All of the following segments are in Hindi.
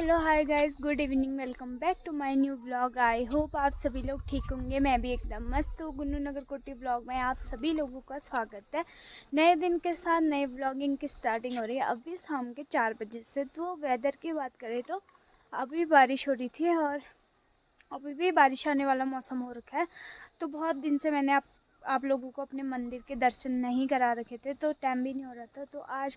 Hello hi guys, good evening, welcome back to my new vlog. I hope आप सभी लोग ठीक होंगे। मैं भी एकदम मस्त हूँ। गुन्नू नगर कोटी व्लॉग में आप सभी लोगों का स्वागत है। नए दिन के साथ नए व्लॉगिंग की स्टार्टिंग हो रही है अभी शाम के 4 बजे से। तो वेदर की बात करें तो अभी बारिश हो रही थी और अभी भी बारिश आने वाला मौसम हो रखा है। तो बहुत दिन से मैंने आप लोगों को अपने मंदिर के दर्शन नहीं करा रखे थे, तो टाइम भी नहीं हो रहा था। तो आज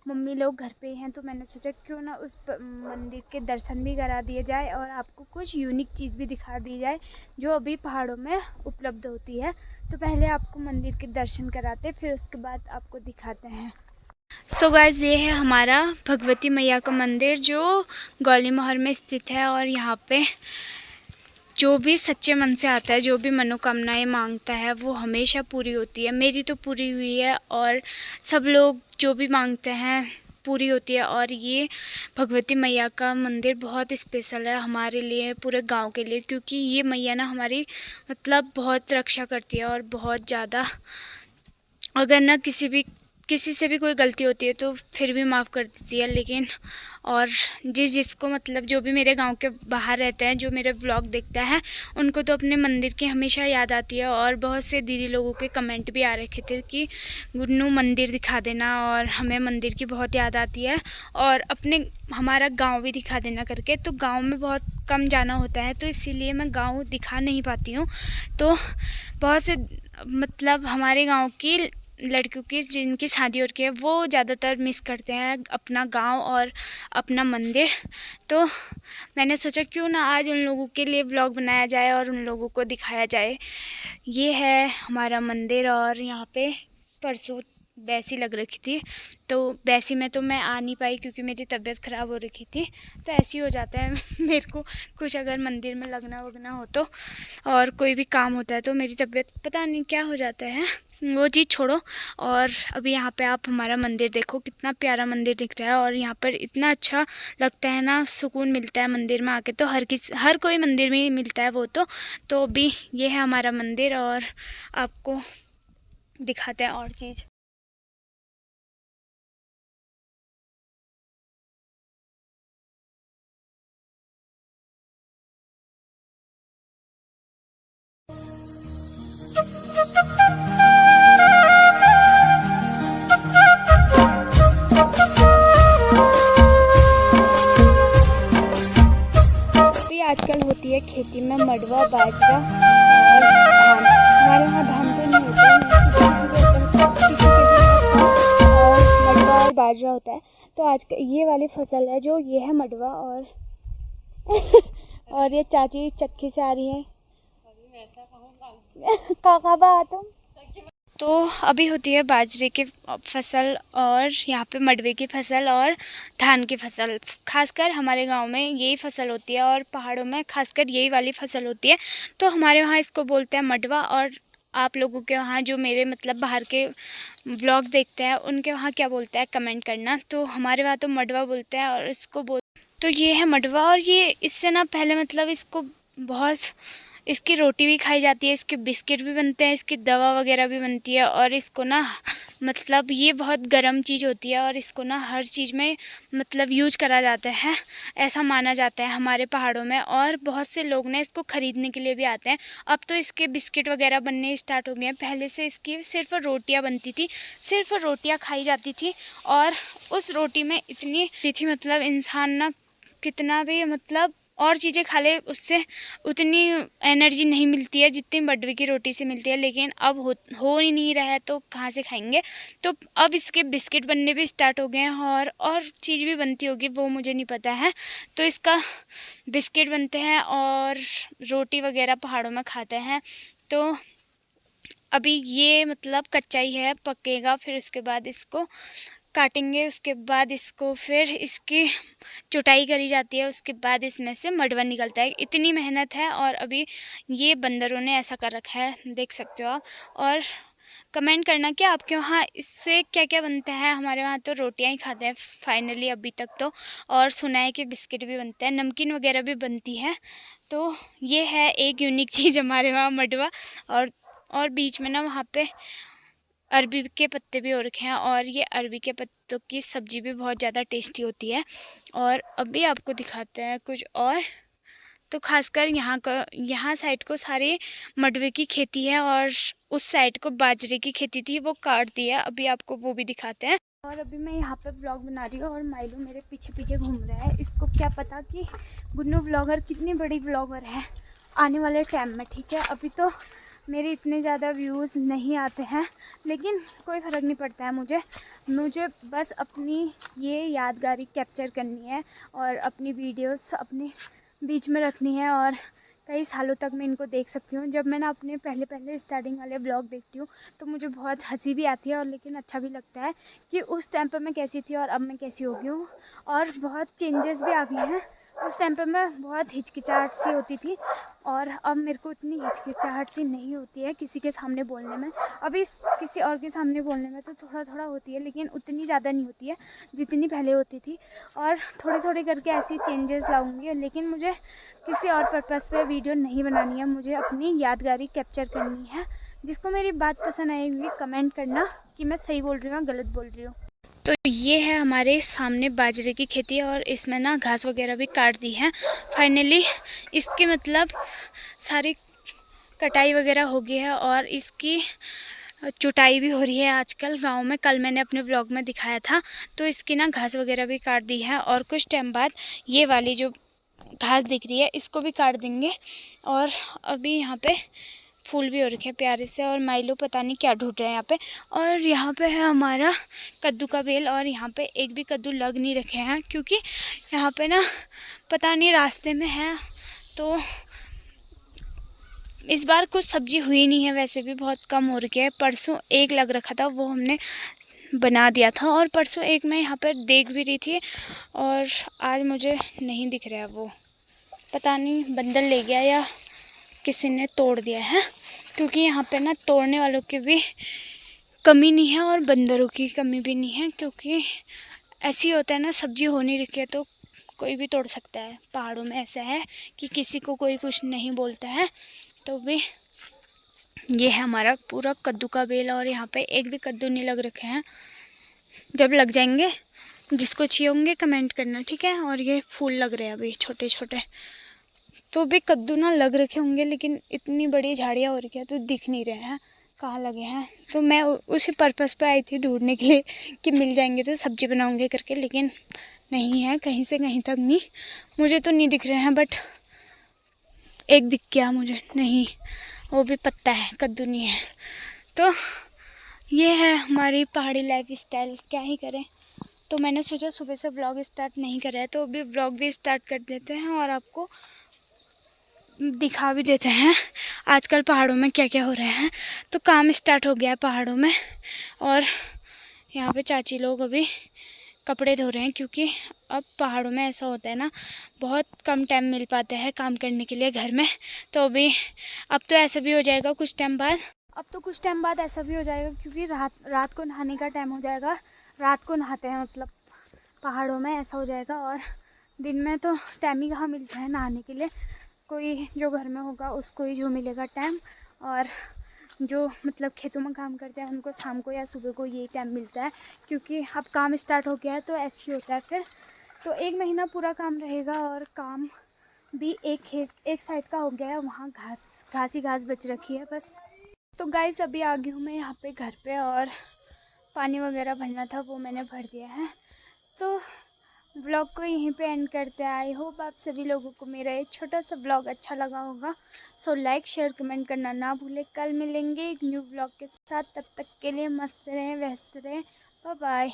मम्मी लोग घर पे हैं, तो मैंने सोचा क्यों ना उस मंदिर के दर्शन भी करा दिए जाए और आपको कुछ यूनिक चीज़ भी दिखा दी जाए जो अभी पहाड़ों में उपलब्ध होती है। तो पहले आपको मंदिर के दर्शन कराते, फिर उसके बाद आपको दिखाते हैं। सो गाइस, ये है हमारा भगवती मैया का मंदिर जो गौलीमोहर में स्थित है। और यहाँ पे जो भी सच्चे मन से आता है, जो भी मनोकामनाएं मांगता है, वो हमेशा पूरी होती है। मेरी तो पूरी हुई है और सब लोग जो भी मांगते हैं पूरी होती है। और ये भगवती मैया का मंदिर बहुत स्पेशल है हमारे लिए, पूरे गांव के लिए, क्योंकि ये मैया ना हमारी मतलब बहुत रक्षा करती है और बहुत ज़्यादा। अगर ना किसी से भी कोई गलती होती है तो फिर भी माफ़ कर देती है। लेकिन और जिसको मतलब जो भी मेरे गांव के बाहर रहते हैं, जो मेरे व्लॉग देखता है, उनको तो अपने मंदिर की हमेशा याद आती है। और बहुत से दीदी लोगों के कमेंट भी आ रखे थे कि गुन्नू मंदिर दिखा देना, और हमें मंदिर की बहुत याद आती है, और हमारा गांव भी दिखा देना करके। तो गांव में बहुत कम जाना होता है, तो इसीलिए मैं गांव दिखा नहीं पाती हूँ। तो बहुत से मतलब हमारे गांव की लड़कियों की जिनकी शादी हो रही है, वो ज़्यादातर मिस करते हैं अपना गांव और अपना मंदिर। तो मैंने सोचा क्यों ना आज उन लोगों के लिए व्लॉग बनाया जाए और उन लोगों को दिखाया जाए। ये है हमारा मंदिर। और यहाँ पे परसों बैसी लग रखी थी, तो बैसी में तो मैं आ नहीं पाई क्योंकि मेरी तबीयत ख़राब हो रखी थी। तो ऐसे ही हो जाता है मेरे को कुछ अगर मंदिर में लगना वगना हो तो, और कोई भी काम होता है तो मेरी तबीयत पता नहीं क्या हो जाता है, वो चीज़ छोड़ो। और अभी यहाँ पे आप हमारा मंदिर देखो, कितना प्यारा मंदिर दिख रहा है। और यहाँ पर इतना अच्छा लगता है ना, सुकून मिलता है मंदिर में आके। तो हर कोई मंदिर में ही मिलता है वो तो अभी ये है हमारा मंदिर और आपको दिखाते हैं और चीज़। आजकल होती है खेती में मडवा, बाजरा और धान। हमारे यहाँ धान तो नहीं होता है, किसी के भी और मडवा और बाजरा होता है। तो आज ये वाली फसल है जो ये है मडवा। और और ये चाची चक्की से आ रही है। कहाँ तुम? तो अभी होती है बाजरे की फसल और यहाँ पे मडवे की फसल और धान की फसल। खासकर हमारे गांव में यही फसल होती है और पहाड़ों में खासकर यही वाली फसल होती है। तो हमारे वहाँ इसको बोलते हैं मडवा। और आप लोगों के वहाँ जो मेरे मतलब बाहर के व्लॉग देखते हैं उनके वहाँ क्या बोलते हैं कमेंट करना। तो हमारे वहाँ तो मडवा बोलते हैं और इसको तो ये है मडवा। और ये इससे ना पहले मतलब इसकी रोटी भी खाई जाती है, इसके बिस्किट भी बनते हैं, इसकी दवा वगैरह भी बनती है। और इसको ना मतलब ये बहुत गर्म चीज़ होती है और इसको ना हर चीज़ में मतलब यूज करा जाता है, ऐसा माना जाता है हमारे पहाड़ों में। और बहुत से लोग ना इसको ख़रीदने के लिए भी आते हैं। अब तो इसके बिस्किट वगैरह बनने स्टार्ट हो गए हैं। पहले से इसकी सिर्फ रोटियां बनती थी, सिर्फ रोटियां खाई जाती थी। और उस रोटी में इतनी थी मतलब इंसान ना कितना भी मतलब और चीज़ें खा ले, उससे उतनी एनर्जी नहीं मिलती है जितनी मडवे की रोटी से मिलती है। लेकिन अब हो ही नहीं रहा है तो कहाँ से खाएंगे। तो अब इसके बिस्किट बनने भी स्टार्ट हो गए हैं और चीज़ भी बनती होगी, वो मुझे नहीं पता है। तो इसका बिस्किट बनते हैं और रोटी वगैरह पहाड़ों में खाते हैं। तो अभी ये मतलब कच्चा ही है, पकेगा फिर उसके बाद इसको काटेंगे। उसके बाद इसको फिर इसकी चुटाई करी जाती है, उसके बाद इसमें से मडवा निकलता है। इतनी मेहनत है और अभी ये बंदरों ने ऐसा कर रखा है, देख सकते हो आप। और कमेंट करना कि आपके वहाँ इससे क्या क्या बनता है। हमारे वहाँ तो रोटियां ही खाते हैं फाइनली अभी तक तो। और सुना है कि बिस्किट भी बनते हैं, नमकीन वगैरह भी बनती है। तो ये है एक यूनिक चीज़ हमारे वहाँ मडवा। और बीच में ना वहाँ पे अरबी के पत्ते भी हो रखे हैं और ये अरबी के पत्तों की सब्ज़ी भी बहुत ज़्यादा टेस्टी होती है। और अभी आपको दिखाते हैं कुछ और। तो खासकर यहाँ साइड को सारे मडवे की खेती है और उस साइड को बाजरे की खेती थी, वो काट दी है। अभी आपको वो भी दिखाते हैं। और अभी मैं यहाँ पे ब्लॉग बना रही हूँ और माइलो मेरे पीछे पीछे घूम रहा है। इसको क्या पता कि गुन्नू ब्लॉगर कितनी बड़ी ब्लॉगर है आने वाले टाइम में, ठीक है। अभी तो मेरे इतने ज़्यादा व्यूज़ नहीं आते हैं, लेकिन कोई फ़र्क नहीं पड़ता है मुझे बस अपनी ये यादगारी कैप्चर करनी है और अपनी वीडियोस अपने बीच में रखनी है और कई सालों तक मैं इनको देख सकती हूँ। जब मैं ना अपने पहले स्टार्टिंग वाले ब्लॉग देखती हूँ तो मुझे बहुत हंसी भी आती है और लेकिन अच्छा भी लगता है कि उस टाइम पर मैं कैसी थी और अब मैं कैसी हो गई हूँ और बहुत चेंजेस भी आ गए हैं। उस टाइम पे मैं बहुत हिचकिचाहट सी होती थी और अब मेरे को इतनी हिचकिचाहट सी नहीं होती है किसी के सामने बोलने में। अभी किसी और के सामने बोलने में तो थोड़ा थोड़ा होती है, लेकिन उतनी ज़्यादा नहीं होती है जितनी पहले होती थी। और थोड़ी थोड़ी करके ऐसी चेंजेस लाऊंगी, लेकिन मुझे किसी और पर्पज़ पे वीडियो नहीं बनानी है, मुझे अपनी यादगारी कैप्चर करनी है। जिसको मेरी बात पसंद आएगी कमेंट करना कि मैं सही बोल रही हूँ या गलत बोल रही हूँ। तो ये है हमारे सामने बाजरे की खेती और इसमें ना घास वगैरह भी काट दी है फाइनली। इसके मतलब सारी कटाई वगैरह हो गई है और इसकी चुटाई भी हो रही है आजकल गांव में। कल मैंने अपने व्लॉग में दिखाया था। तो इसकी ना घास वगैरह भी काट दी है और कुछ टाइम बाद ये वाली जो घास दिख रही है इसको भी काट देंगे। और अभी यहाँ पे फूल भी हो रखे हैं प्यारे से और माइलो पता नहीं क्या ढूंढ रहे हैं यहाँ पे। और यहाँ पे है हमारा कद्दू का बेल और यहाँ पे एक भी कद्दू लग नहीं रखे हैं क्योंकि यहाँ पे ना पता नहीं रास्ते में है, तो इस बार कुछ सब्जी हुई नहीं है। वैसे भी बहुत कम हो रही है। परसों एक लग रखा था, वो हमने बना दिया था और परसों एक मैं यहाँ पर देख भी रही थी और आज मुझे नहीं दिख रहा है। वो पता नहीं बंदर ले गया या किसी ने तोड़ दिया है, क्योंकि यहाँ पे ना तोड़ने वालों की भी कमी नहीं है और बंदरों की कमी भी नहीं है, क्योंकि ऐसी होता है ना सब्जी हो नहीं रही है तो कोई भी तोड़ सकता है। पहाड़ों में ऐसा है कि किसी को कोई कुछ नहीं बोलता है। तो भी ये है हमारा पूरा कद्दू का बेल और यहाँ पे एक भी कद्दू नहीं लग रखे हैं। जब लग जाएंगे जिसको चाहिए होंगे कमेंट करना, ठीक है। और ये फूल लग रहे हैं अभी छोटे छोटे, तो भी कद्दू ना लग रखे होंगे, लेकिन इतनी बड़ी झाड़ियाँ हो रखी है तो दिख नहीं रहे हैं कहाँ लगे हैं। तो मैं उसी पर्पज़ पे आई थी ढूंढने के लिए कि मिल जाएंगे तो सब्जी बनाऊंगे करके, लेकिन नहीं है, कहीं से कहीं तक नहीं। मुझे तो नहीं दिख रहे हैं, बट एक दिख गया मुझे, नहीं वो भी पत्ता है, कद्दू नहीं है। तो ये है हमारी पहाड़ी लाइफ स्टाइल, क्या ही करें। तो मैंने सोचा सुबह से व्लॉग स्टार्ट नहीं करा है तो अभी व्लॉग भी स्टार्ट कर देते हैं और आपको दिखा भी देते हैं आजकल पहाड़ों में क्या क्या हो रहा है। तो काम स्टार्ट हो गया है पहाड़ों में और यहाँ पे चाची लोग अभी कपड़े धो रहे हैं, क्योंकि अब पहाड़ों में ऐसा होता है ना, बहुत कम टाइम मिल पाता है काम करने के लिए घर में। तो अभी अब तो ऐसा भी हो जाएगा कुछ टाइम बाद, ऐसा भी हो जाएगा क्योंकि रात को नहाने का टाइम हो जाएगा। रात को नहाते हैं मतलब पहाड़ों में, ऐसा हो जाएगा। और दिन में तो टाइम ही कहाँ मिलता है नहाने के लिए। कोई जो घर में होगा उसको ही जो मिलेगा टाइम, और जो मतलब खेतों में काम करते हैं उनको शाम को या सुबह को यही टाइम मिलता है, क्योंकि अब काम स्टार्ट हो गया है तो ऐसे ही होता है। फिर तो एक महीना पूरा काम रहेगा और काम भी एक साइड का हो गया है, वहाँ घास ही घास बच रखी है बस। तो गाइस अभी आ गई हूँ मैं यहाँ पे घर पे और पानी वगैरह भरना था वो मैंने भर दिया है। तो व्लॉग को यहीं पे एंड करते हैं। आई होप आप सभी लोगों को मेरा ये छोटा सा व्लॉग अच्छा लगा होगा। सो लाइक शेयर कमेंट करना ना भूलें। कल मिलेंगे एक न्यू व्लॉग के साथ, तब तक के लिए मस्त रहें, व्यस्त रहें। Bye bye.